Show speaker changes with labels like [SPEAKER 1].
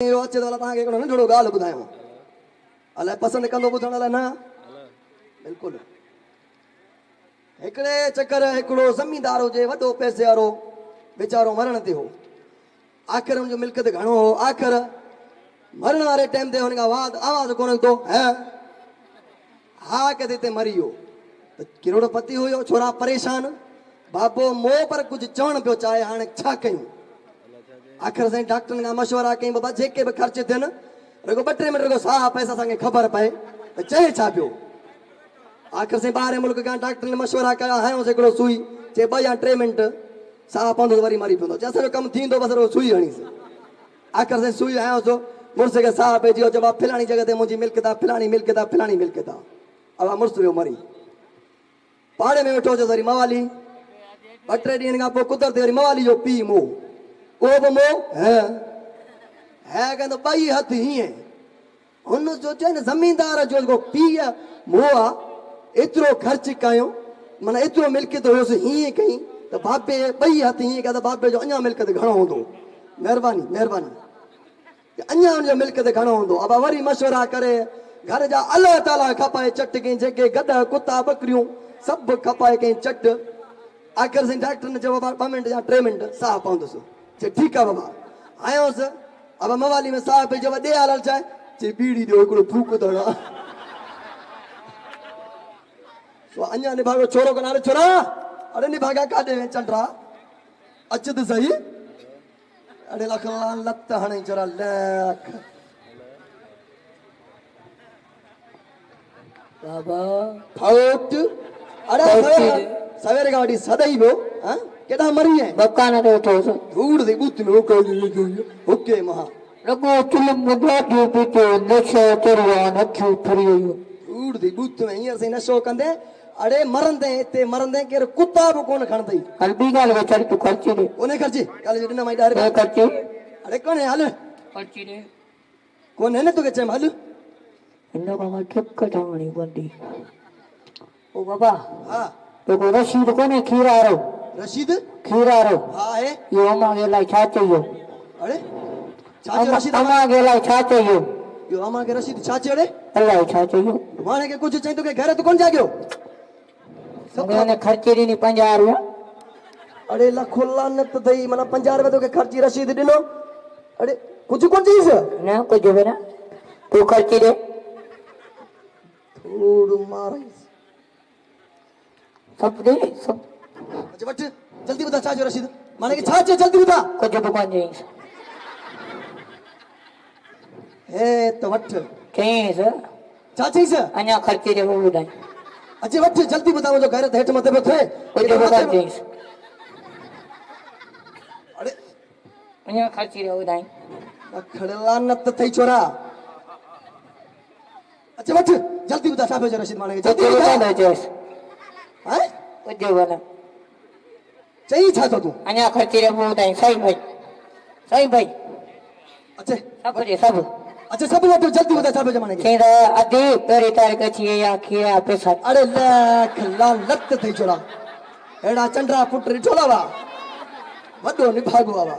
[SPEAKER 1] अचे तो तव्हांखे हिकिड़ो नंढिड़ो ॻाल्हि ॿुधायां अलाए पसंदि कंदो ॿुधण लाइ न बिल्कुलु हिकिड़े चकर हिकिड़ो ज़मींदार हुजे वॾो पैसे वारो वीचारो मरण ते हो आख़िर हुनजो मिल्कियत घणो हो आख़िर मरण वारे टाइम ते हुन खां आवाज़ कोन निकितो हा किथे हिते मरी वियो त किरोड़पति हुयो छोरा परेशान बाबो मोह पर कुझु चवण पियो चाहे हाणे छा कयूं आख़िर साईं डॉक्टरनि खां मशवरा कई बाबा जेके बि ख़र्च थियनि रुगो 2-3 मिंट रुगो साह पैसा असांखे ख़बर पए त चए छा पियो आख़िर साईं ॿाहिरि मुल्क खां डॉक्टरनि मशवरा कया हयोसि हिकिड़ो सुई चए 2 या 3 मिंट साह पवंदो वरी मरी पवंदो चए असांजो कमु थींदो बसि रुगो सुई हणीसि आख़िर साईं सुई हयोसि मुड़ुस खे साह पइजी वियो जवाबु फलाणी जॻह ते मुंहिंजी मिल्कियत आहे फलाणी मिल्कियत आहे फलाणी मिल्कियत आहे अब मुड़ुस वियो मरी पाड़े में वेठो हुजसि वरी मवाली 2-3 ॾींहंनि खां पोइ कुदरती वरी मवाली जो पीउ मोह उहो बि मोह है कहंदो 2 हथ हीअं हुन जो चए न ज़मींदार जो जेको पीउ मोह आहे एतिरो ख़र्च कयो माना एतिरो मिल्कियत हुयोसि हीअं कई त बाबे 2 हथ हीअं कया त बाबे जो अञा मिल्कियत घणो हूंदो महिरबानी महिरबानी अञा हुनजो मिल्कियत घणो हूंदो अब वरी मशवरा करे घर जा अलाह ताला खपाए चट कई जेके गॾ कुता बकरियूं सभु खपाए कई चट आख़िर साईं डॉक्टर ने चयो 2 मिंट या 3 मिंट साह पवंदुसि चए ठीकु आहे बाबा आयोसि अब मवाली में साह पई चयो ॾे हाल चाहे चए बीड़ी ॾियो हिकिड़ो फूक थोड़ा अञा निभागो छोरो कन अरे छोरा अरे निभागा काॾे में चंडरा अच त सही अरे लख लत हणे छोरा लख
[SPEAKER 2] बाबा
[SPEAKER 1] फाउट अरे सवेरे का वठी सदाई पियो केॾा मरी है
[SPEAKER 2] बकाना तो उठो
[SPEAKER 1] धूड़ दे बूथ में ओके महा
[SPEAKER 2] रगो चुलम मगाडो पितो नशो चरवा नखियो फरियो
[SPEAKER 1] धूड़ दे बूथ में हींअर से नशो कंदे अरे मरंदे इते मरंदे केर कुत्ता भी कोन खणदई
[SPEAKER 2] हल बी गाल वे चल तू खर्ची दे
[SPEAKER 1] ओने खर्ची काले जो माई डारे
[SPEAKER 2] मैं खर्ची
[SPEAKER 1] अरे कोन है हल
[SPEAKER 2] खर्ची दे
[SPEAKER 1] कोन है न तू के चम हल
[SPEAKER 2] इन्नो बाबा ठक ठावणी बंदी ओ बाबा
[SPEAKER 1] हां
[SPEAKER 2] तो को रशीद कोने खीरा रो
[SPEAKER 1] रशीद
[SPEAKER 2] खीरा रो
[SPEAKER 1] हां है
[SPEAKER 2] यो मांगे लाई छा चाहियो
[SPEAKER 1] अरे छा रशीद
[SPEAKER 2] मांगे लाई छा चाहियो
[SPEAKER 1] यो अमा के रशीद छा चड़े
[SPEAKER 2] अल्लाह छा चाहियो
[SPEAKER 1] माने के कुछ चाहिए तो के घर तो कौन जागयो
[SPEAKER 2] मैंने खर्ची दी 50 रुपया
[SPEAKER 1] अरे लखो लानत दई माना 50 रुपया तो के खर्ची रशीद दिनो अरे कुछ कौन चीज
[SPEAKER 2] ना कुछ बेना तू खर्ची दे
[SPEAKER 1] थोड़ मारे
[SPEAKER 2] सब दे सब
[SPEAKER 1] अच्छा बट जल्दी बता छा जो रशीद माने के छा जल्दी बता
[SPEAKER 2] कुछ दुकान जाई
[SPEAKER 1] ए तो वठ
[SPEAKER 2] कहीं सर
[SPEAKER 1] छा चीज
[SPEAKER 2] अन्या खर्ची दे वो बुधाई
[SPEAKER 1] अच्छा वठ जल्दी बता मुझे घर हेठ मथे पे थे
[SPEAKER 2] कुछ बता दे
[SPEAKER 1] अरे
[SPEAKER 2] अन्या खर्ची दे बुधाई
[SPEAKER 1] खड़लानत थई छोरा अच्छा वठ जल्दी बता छा जो रशीद माने के
[SPEAKER 2] जल्दी बता दे जस
[SPEAKER 1] हैं
[SPEAKER 2] कुछ वाला
[SPEAKER 1] चाहिए छा तो तू
[SPEAKER 2] अन्या खर्ची दे बुधाई सही भाई
[SPEAKER 1] अच्छा
[SPEAKER 2] सब दे सब
[SPEAKER 1] अच्छा सब वठ जल्दी बता छा जो माने के
[SPEAKER 2] खीरा अधी पेरी तारीख छी या खीरा पैसा
[SPEAKER 1] अरे लख लानत थई छोरा एड़ा चंद्रा पुट रिठोला वा वडो निभागो वा